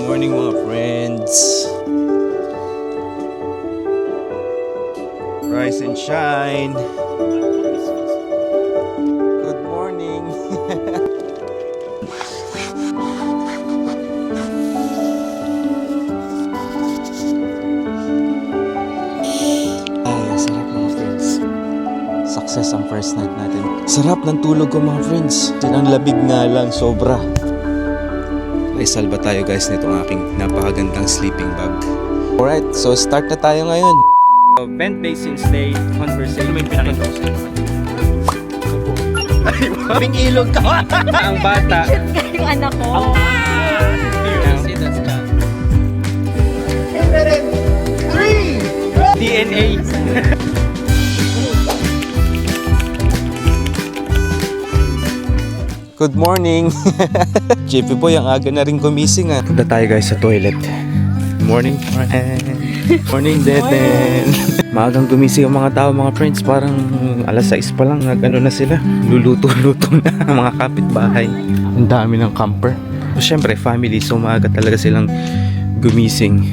morning mga friends. Rise and shine. Good morning. Ay, sarap mga friends. Success ang first night natin. Sarap ng tulog ko mga friends. Ang labig nga lang, sobra. Ay salba tayo guys nitong aking napakagandang sleeping bag. Alright, so start na tayo ngayon. Bent Basin Stay Conversation. May pinakita ko sa'yo. Kaming ilog ka. Ang bata. Yung anak ko. DNA. Good morning. JP Boy, ang aga na rin gumising ah. Punta tayo guys sa toilet. Morning friend. Morning Deden. Maagang gumising ang mga tao mga friends. Parang alas 6 pa lang. Ano na sila. Luluto-luto na mga kapitbahay. Ang dami ng camper. So, syempre family. So maaga talaga silang gumising.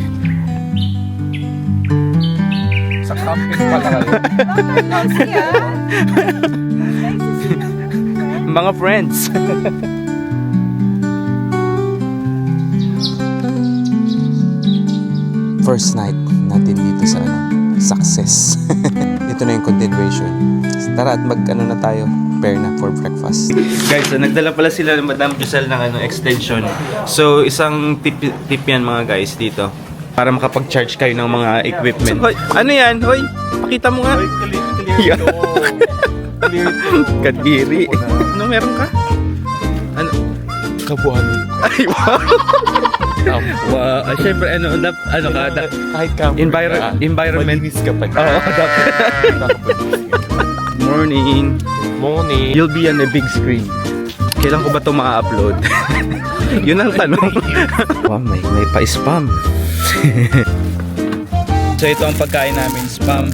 Sa camping pala kayo. Mga friends. First night natin dito sa success. Ito na yung continuation. Tara at mag-ano na tayo, prepare na for breakfast. Guys, so, nagdala pala sila ng Madam Giselle ng extension. So isang tip yan mga guys dito para makapag-charge kayo ng mga equipment. So, ano yan? Hoy, pakita mo nga. Yeah. Kadiri. Ano meron ka? Ano? Kabuhan. Ay, wow. Wow. Siyempre, Kahit camper environment. malinis ka pa. Oo, dapat. Morning. Morning. You'll be on a big screen. Kailan ko ba ito ma-upload? Yun ang tanong. Wow, may pa-spam. So, ito ang pagkain namin. Spam.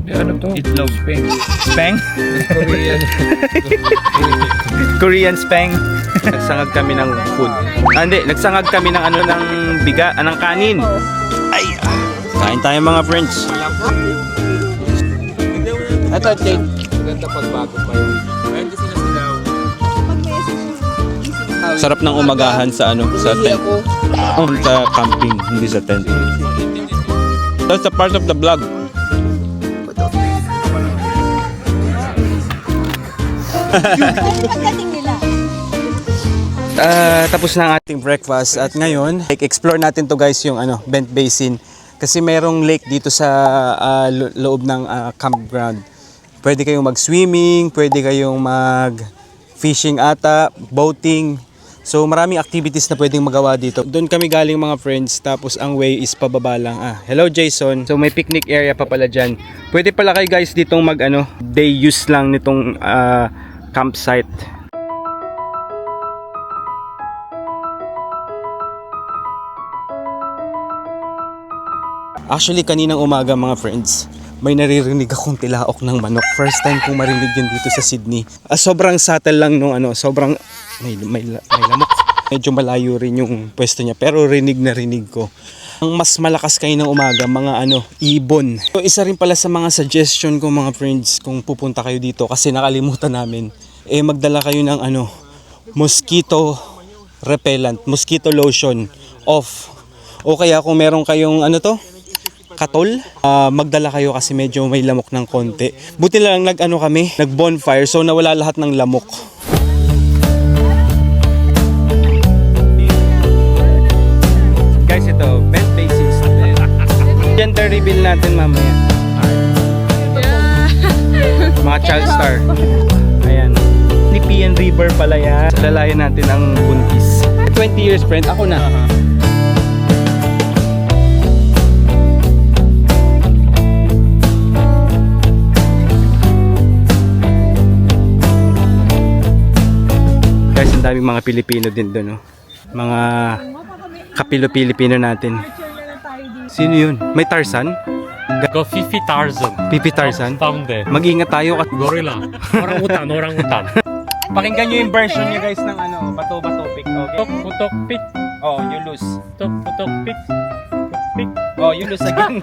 Ano to? Itlog. Speng. Speng? Korean. Korean speng. Nagsangag kami ng food. Hindi, nagsangag kami ng ng kanin. Ay, kain tayo mga friends. Ito, Jane. Maganda pagbago pa yun. Ayun kasi nasilaw. Sarap ng umagahan sa sa tent. Oh, sa camping, hindi sa tent. That's a part of the vlog. Pagdating nila. Tapos na ang ating breakfast at ngayon, explore natin to guys yung Bent Basin kasi mayroong lake dito sa loob ng campground. Pwede kayong mag-swimming, pwede kayong mag-fishing ata, boating. So maraming activities na pwedeng magawa dito. Doon kami galing mga friends, tapos ang way is pababa lang. Hello Jason. So may picnic area pa pala dyan. Pwede pala kayo guys ditong day use lang nitong campsite. Actually kaninang umaga mga friends, may naririnig akong tilaok ng manok. First time kong marinig yun dito sa Sydney. Sobrang subtle lang nung sobrang may lamok. Medyo malayo rin yung pwesto niya pero rinig na rinig ko. Ang mas malakas kayo ng umaga, mga ibon. So, isa rin pala sa mga suggestion ko mga friends kung pupunta kayo dito kasi nakalimutan namin. Magdala kayo ng mosquito repellent, mosquito lotion off. O kaya kung meron kayong katol, magdala kayo kasi medyo may lamok ng konti. Buti lang nag bonfire so nawala lahat ng lamok. Guys, ito, Bent Basin. Gender reveal natin mamaya. Mga child star. Ayan. Nipian River pala yan. Lalayan natin ang buntis. 20 years friend, ako na. Guys, ang daming mga Pilipino din doon, no? Mga kapilo-Pilipino natin. Sino yun? May Tarzan? Go Fifi Tarzan. Pipi Tarzan? Found there. Mag-ingat tayo at Gorilla. Orang utan. pakinggan nyo yung version nyo guys ng Bato Bato Pic. Okay? Putok pit. Oh, you lose. Putok, putok, pick. Pick. Oh, you lose again.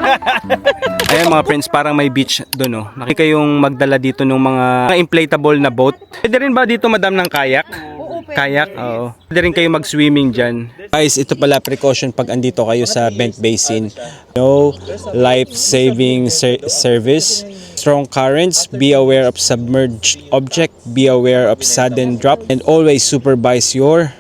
Ayan mga friends, parang may beach doon, oh. Nakita kayong magdala dito ng mga inflatable na boat. Pwede rin ba dito, madam, ng kayak? Kayak? Oo. Pwede rin kayo mag-swimming dyan. Guys, ito pala precaution pag andito kayo sa Bent Basin. No life-saving service. Strong currents, be aware of submerged object, be aware of sudden drop, and always supervise your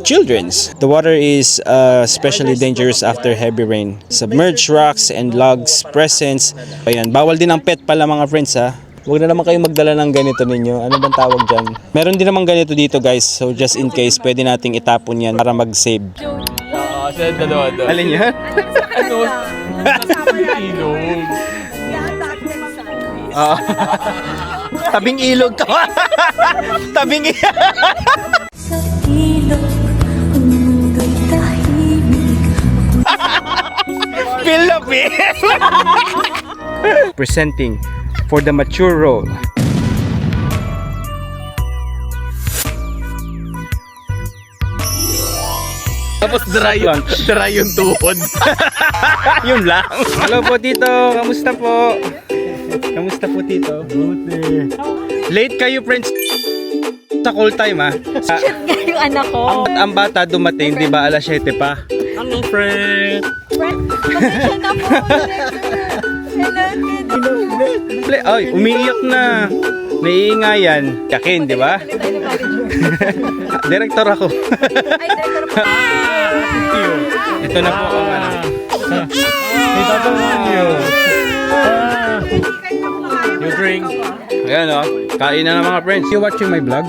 children's. The water is especially dangerous after heavy rain. Submerged rocks and logs presence. Ayan, bawal din ang pet pala mga friends ha. Huwag na naman kayo magdala ng ganito ninyo. Ano bang tawag dyan? Meron din naman ganito dito guys. So just in case, pwede nating itapon yan para mag-save. Saan dalawa doon? Alin yan? Ano? Ilog. Tabing ilog to. Tabing ilog. Sa ilog, mundo'y tahimik. Feel the pain. Presenting for the mature role. Tapos dry yung tuhod. Yun lang. Hello po Tito, kamusta po? Kamusta po Tito? Buti. Late kayo friends sa call time ha. Yung anak ko. Ang bata dumating, di ba alas 7 pa? Hello, friend. Pasensya na po. Hello, Ay, umiiyak na. Naiingayan. Yakin, di ba? Direktor ako. Ay, director po. Ito na po ang ano. May tatangan niyo. You drink. Ayan o, kain na ng mga friends. You watching my vlog?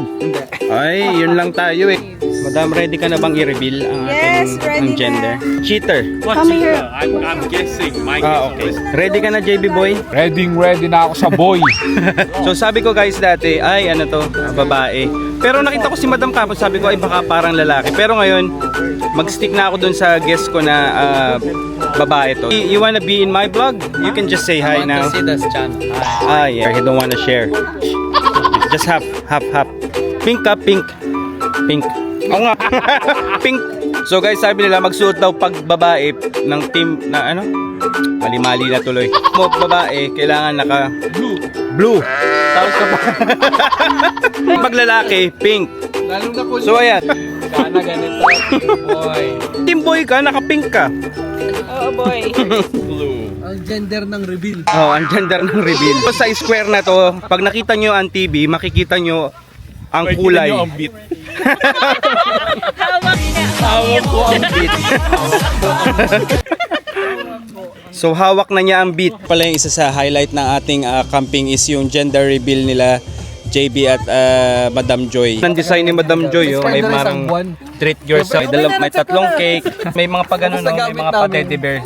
Ay, yun lang tayo eh. Madam, ready ka na bang i-reveal ang Yes, ating ready ang gender? Cheater. What you I'm guessing. My guess. Okay. Ready ka na, JB boy? Ready na ako sa boy. So sabi ko guys dati, ay ano to, babae. Pero nakita ko si Madam Kapos, sabi ko ay baka parang lalaki. Pero ngayon, mag-stick na ako dun sa guest ko na babae to. You wanna be in my vlog? You can just say hi now. this channel. Ah, yeah. He don't wanna share. Just half. Pink ka, pink. Pink. Oo nga. Pink. So guys, sabi nila magsuot daw pag babae ng team na ano? Mali-mali na tuloy. Mo babae, kailangan naka blue. Tapos pag lalaki, pink. Lalo na ko. So ayan. Sana ganito. Boy. Team boy ka, naka-pink ka. Oo, boy. Ang gender ng reveal. Oh, ang gender ng reveal. Sa square na to, pag nakita nyo ang TV, makikita nyo ang kulay. Ang beat. Hawak ko ang beat. So hawak na niya ang beat. Pala yung isa sa highlight ng ating camping is yung gender reveal nila JB at Madam Joy. Ang design ni Madam Joy, oh, may parang treat yourself. May tatlong cake, may mga pagano, no? May mga pa teddy bear.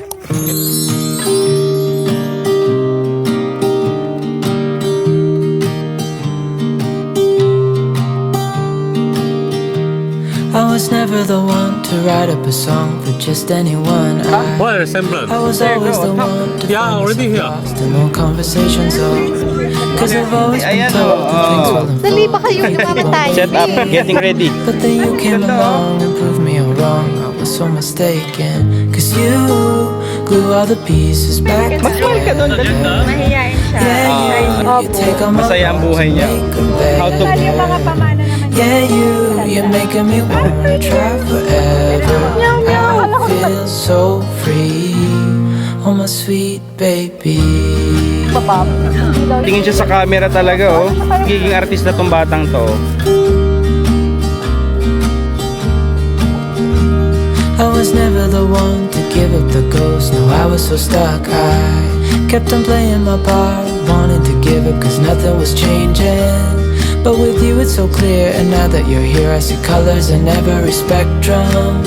I was never the one to write up a song for just anyone. What a resemblance. I was always the one to Yeah, find already myself here. lost in all conversations. Cause I've always been Ayan, told that things will Dali improve. ba kayo namatay? Set up, getting ready. But then you came along and proved me all wrong. I was so mistaken. Cause you glue all the pieces back together. Mahihayin siya. Yeah, you take all my Masaya ang wrongs buhay and niya. make 'em How to better. Yung mga pamana naman. Yeah, you're making me wanna try forever. I feel so free, oh my sweet baby. Tingin siya sa camera talaga, oh. Giging artista tong batang to. I was never the one to give up the ghost. No, I was so stuck. I kept on playing my part, wanted to give up cause nothing was changing. But with you it's so clear, and now that you're here I see colors in every spectrum.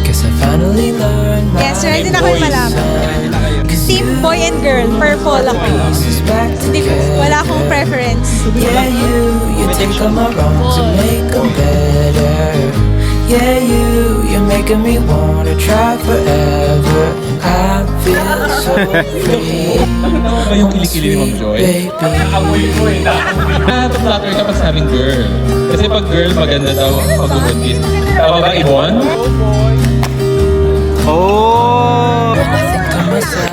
Guess I finally learned my Yes, ready na kayo malaman. Team boy and girl, purple ako. pieces back Wala together. akong preference. Yeah, you take all my wrongs and make them better. Yeah, you're making me wanna try forever. And I feel so free. Ano ba yung kilikili ni Ma'am Joy? Baby. Flatter ka pa sabing girl. Kasi pag girl, maganda daw pag-ubuntis. Tama ba, Ibon? Oh! I think to myself,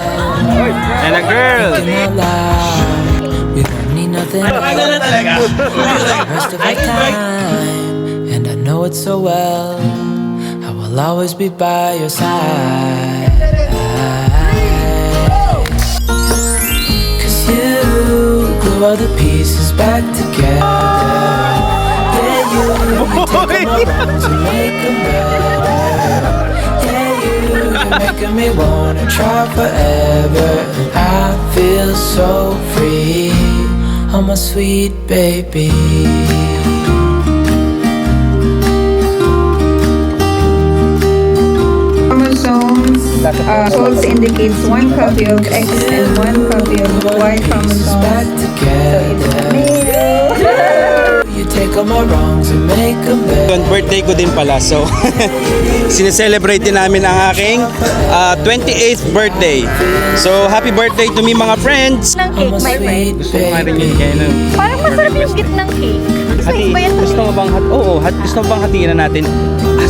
And a girl! thinking out loud, we won't need nothing else for the rest of our time. And I know it so well, I will always be by your side. 'Cause you glue all the pieces back together. Yeah, you take all my wrongs and make them better. Yeah, you're making me wanna try forever. And I feel so free, oh my sweet baby. Chromosomes, codes indicates one copy of X and one copy of Y Back chromosomes. together. You take all my wrongs and make them better. Yun, birthday ko din pala. So, sineselebrate din namin ang aking 28th birthday. So, happy birthday to me mga friends! Ng Oh cake, my my friend. sweet Marinig baby. kayo nun. Parang masarap yung gitnang cake. Hati, Ba yan? gusto mo bang gusto mo bang hatiin na natin?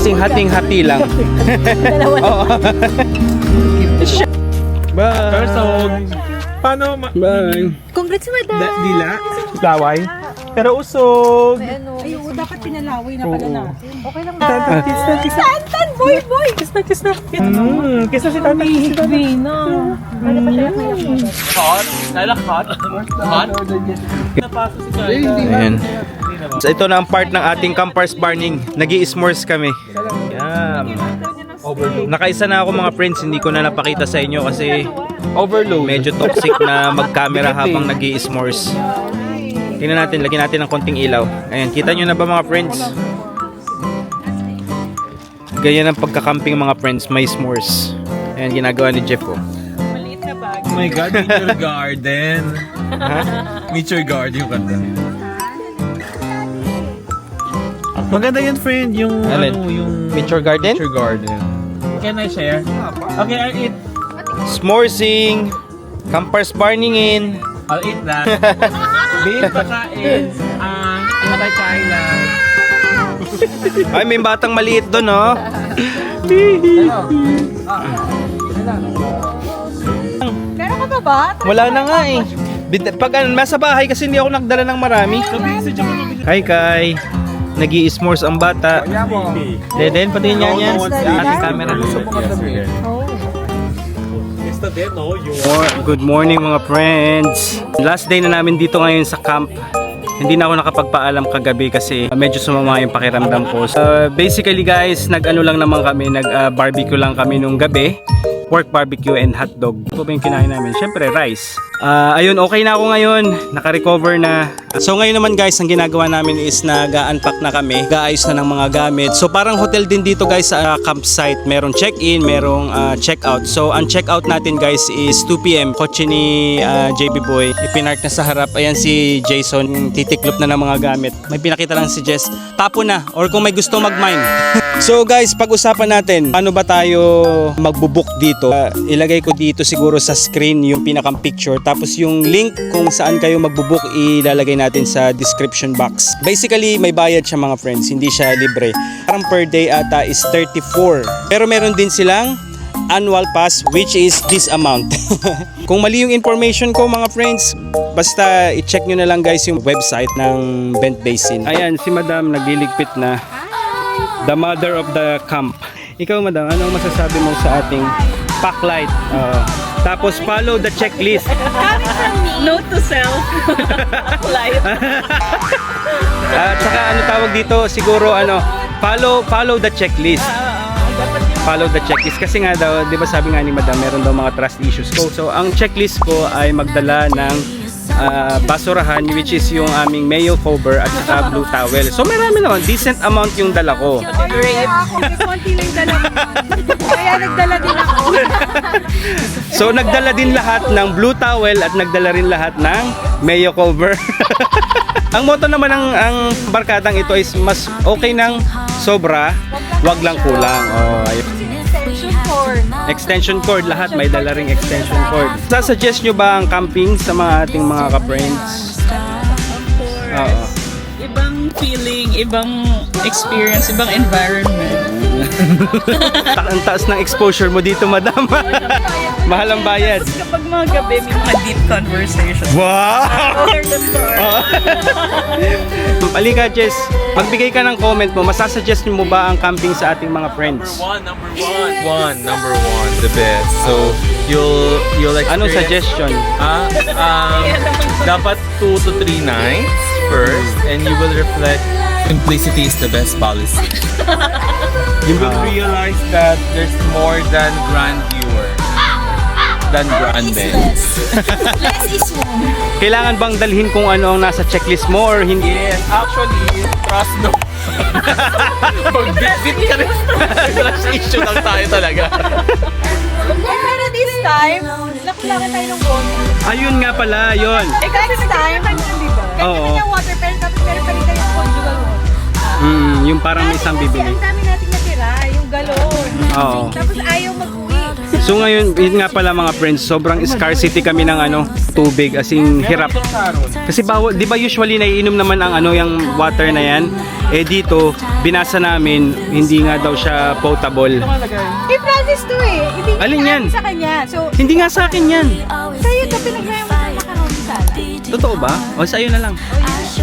Hating-hati lang. Oo. Bye. Person. Paano Bye. Congrats, madam. dila? Laway? Pero usog. Ayun, dapat pinalaway na pala natin. Okay lang Kiss na, kiss na. Tantan, boy, boy. Kiss na, kiss na. Kiss na si tata. Hihigbi na. Ano pa siya? Hot? Lala hot? Hot? Napasok si Kaya. Ayan. So, ito na ang part ng ating campers burning. Nag-i-s'mores kami. Yan. Nakaisa na ako mga friends, hindi ko na napakita sa inyo kasi overload. Medyo toxic na mag-camera habang nag-i-s'mores. Tingnan natin, lagyan natin ng konting ilaw. Ayan, kita nyo na ba mga friends? Ganyan ang pagkakamping mga friends, may s'mores. Ayan, ginagawa ni Jeff oh. Oh my God, Nature Garden. Nature Garden yung kanta. Maganda yan, friend. Yung, Alin? yung Nature Garden? Nature Garden. Can I share? Okay, I'll eat. S'moresing, campers burning in. I'll eat that. Beef, pakain. Hintay kailan. Ay, may batang maliit doon, oh. Meron ka pa ba? Wala na nga eh. Pag nasa bahay kasi hindi ako nagdala ng marami. Hi, Kai. Nag-i-s'mores ang bata. Deden, pati niya yan. Ating camera. Good morning mga friends. Last day na namin dito ngayon sa camp. Hindi na ako nakapagpaalam kagabi kasi medyo sumama yung pakiramdam ko. Basically guys, nag-ano lang naman kami, nag-barbecue lang kami nung gabi. Pork barbecue and hotdog. Ito ba yung kinain namin? Siyempre rice. Ayun, okay na ako ngayon. Naka-recover na. So ngayon naman guys, ang ginagawa namin is nag-unpack na kami. Gaayos na ng mga gamit. So parang hotel din dito guys sa campsite. Merong check-in, merong check-out. So ang check-out natin guys is 2 PM. Kotse ni JB Boy. Ipinark na sa harap. Ayan si Jason. Titiklop na ng mga gamit. May pinakita lang si Jess. Tapo na. Or kung may gusto mag-mine. So guys, pag-usapan natin. Paano ba tayo magbubook dito? Ilagay ko dito siguro sa screen yung pinakang picture. Tapos yung link kung saan kayo magbubook ilalagay natin sa description box. Basically, may bayad siya mga friends. Hindi siya libre. Parang per day ata is 34. Pero meron din silang annual pass which is this amount. Kung mali yung information ko mga friends, basta i-check nyo na lang guys yung website ng Bent Basin. Ayan, si Madam nagliligpit na. The mother of the camp. Ikaw Madam, anong masasabi mo sa ating packlight? Tapos follow the checklist. Note to self. Life. At saka ano tawag dito, siguro follow the checklist. Follow the checklist kasi nga daw, 'di ba sabi nga ni Madam, meron daw mga trust issues ko. So ang checklist ko ay magdala ng basurahan which is yung aming mayo cover at saka blue towel. So marami naman, decent amount yung dala ko. Kaya ako, konti lang dala mo. Kaya nagdala din ako. So nagdala din lahat ng blue towel at nagdala rin lahat ng mayo cover. Ang motto naman ang barkadang ito is mas okay ng sobra, wag lang kulang. Oh, ayun. Extension cord. Extension cord, lahat may dala ring extension cord. Sasuggest nyo ba ang camping sa mga ating mga ka-friends? Oo. Ibang feeling, ibang experience, ibang environment. Ang taas ng exposure mo dito, madam. Mahal ang bayad. Kapag mga gabi, may mga deep conversation. Wow! Over the store. Halika, Jess. Magbigay ka ng comment mo. Masasuggest mo ba ang camping sa ating mga friends? Number one, the best. So you'll experience. Anong suggestion? Dapat 2 to 3 nights first, and you will reflect. Simplicity is the best policy. You will realize that there's more than grandeur than grande. Less is more. Kailangan bang dalhin kung ano ang nasa checklist mo or hindi? Yes, actually, trust no. Pag-visit ka rin. Trust issue lang tayo talaga. Pero this time, nakulangan tayo ng water. Ayun nga pala, yun. This time, di ba? Oo. Kanya water, pero tapos meron pa rin tayong conjugal water. Yung parang may isang Kasi bibili. ang dami nating natira, yung galon. Oo. Tapos ayaw mag-uwi. So ngayon, yun nga pala mga friends, sobrang scarcity kami ng tubig, as in hirap. Kasi bawal, di ba usually naiinom naman ang yung water na yan? Eh dito, binasa namin, hindi nga daw siya potable. Hey, Francis to eh. Hindi Alin yan? sa kanya. So, Hindi nga sa akin yan. sa'yo ito pinagmaya mo ng macaroni salad. Totoo ba? O sa'yo na lang.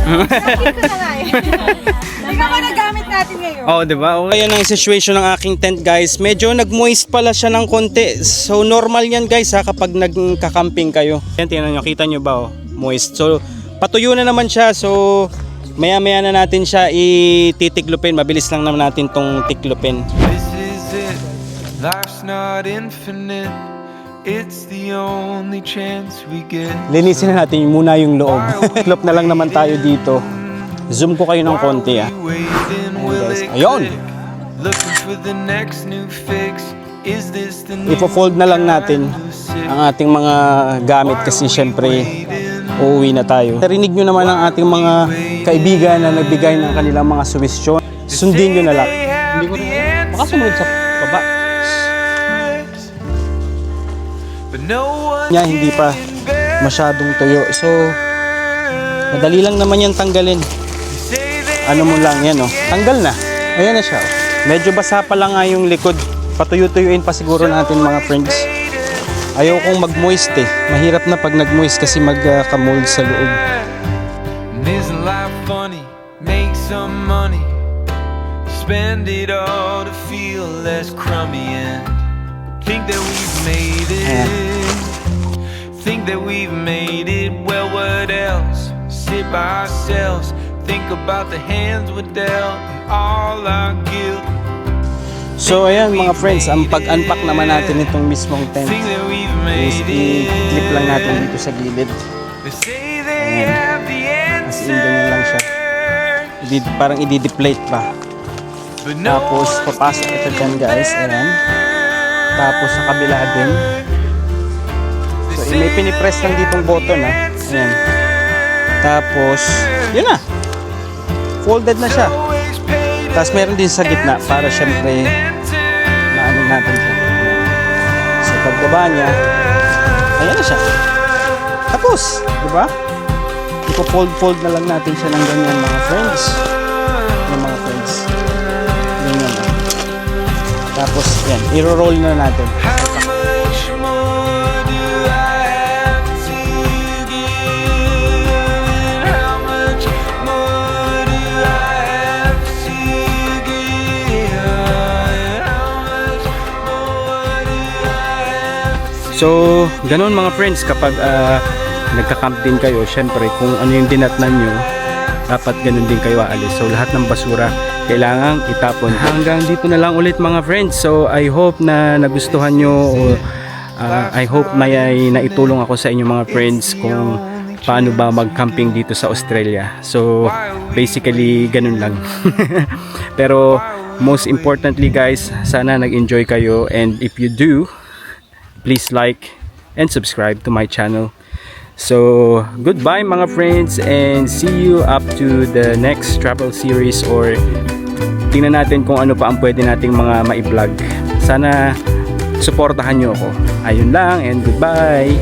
Ito na nga eh. Ikaw ba nagamit natin ngayon? Oh, di ba? Okay, yan ang situation ng aking tent, guys. Medyo nag-moist pala siya ng konti. So normal yan, guys, ha, kapag nagka-camping kayo. Yan, tingnan nyo, kita nyo ba, oh, moist. So patuyo na naman siya. So maya-maya na natin siya ititiklupin. Mabilis lang naman natin tong tiklupin. This is it. Life's not infinite. It's the only chance we get. Linisin na natin muna yung loob. Tiklop na lang naman tayo dito. Zoom ko kayo ng konti, ha. Guys, ayun! Looking for the next new fix. Is this the new Ipo-fold na lang natin ang ating mga gamit kasi syempre uuwi na tayo. Narinig nyo naman ang ating mga kaibigan na nagbigay ng kanilang mga suwestyon. Sundin nyo na lang. Hindi ko na baka sumunod sa baba. But no one Nya, hindi pa masyadong tuyo. So, madali lang naman yan tanggalin. Ano mo lang yan, oh. Tanggal na. Ayan na siya, oh. Medyo basa pa lang nga yung likod. Patuyo-tuyuin pa siguro natin mga friends. Ayaw kong mag-moist eh. Mahirap na pag nag-moist kasi magka-mold sa loob. And isn't life funny? Make some money. Spend it all to feel less crummy and think that we've made it. Think that we've made it. Well, what else? Sit by ourselves. Think about the hands we're dealt and all our guilt. So ayan mga friends, ang pag-unpack naman natin itong mismong tent Think that we've is made i-clip lang natin it. dito sa gilid. They say they have the As in ganyan lang siya. answer. Parang i-deflate pa. But no Tapos one's papasok ito dyan guys. Ayan. Tapos sa kabila din. So may pinipress lang ditong button, ha. Ayan. Tapos yun na. Folded na siya. Tapos meron din sa gitna para syempre maano natin siya. So pagbaba niya, ayan na siya. Tapos, di ba? Ipo-fold na lang natin siya ng ganyan mga friends. Yung mga friends. Ganyan lang. Tapos, yan. I-roll na natin. How much more do I have to give? How much more do I have to give? How much more do I have to So, ganun mga friends, kapag nagka-camp din kayo, syempre kung ano yung dinatnan nyo, dapat ganun din kayo aalis. So, lahat ng basura kailangang itapon. Hanggang dito na lang ulit mga friends. So, I hope na nagustuhan nyo o I hope may naitulong ako sa inyo mga friends kung paano ba mag-camping dito sa Australia. So, basically, ganun lang. Pero, most importantly guys, sana nag-enjoy kayo, and if you do, please like and subscribe to my channel. So, goodbye mga friends, and see you up to the next travel series, or tingnan natin kung ano pa ang pwede nating mga mai-vlog. Sana suportahan nyo ako. Ayun lang, and goodbye!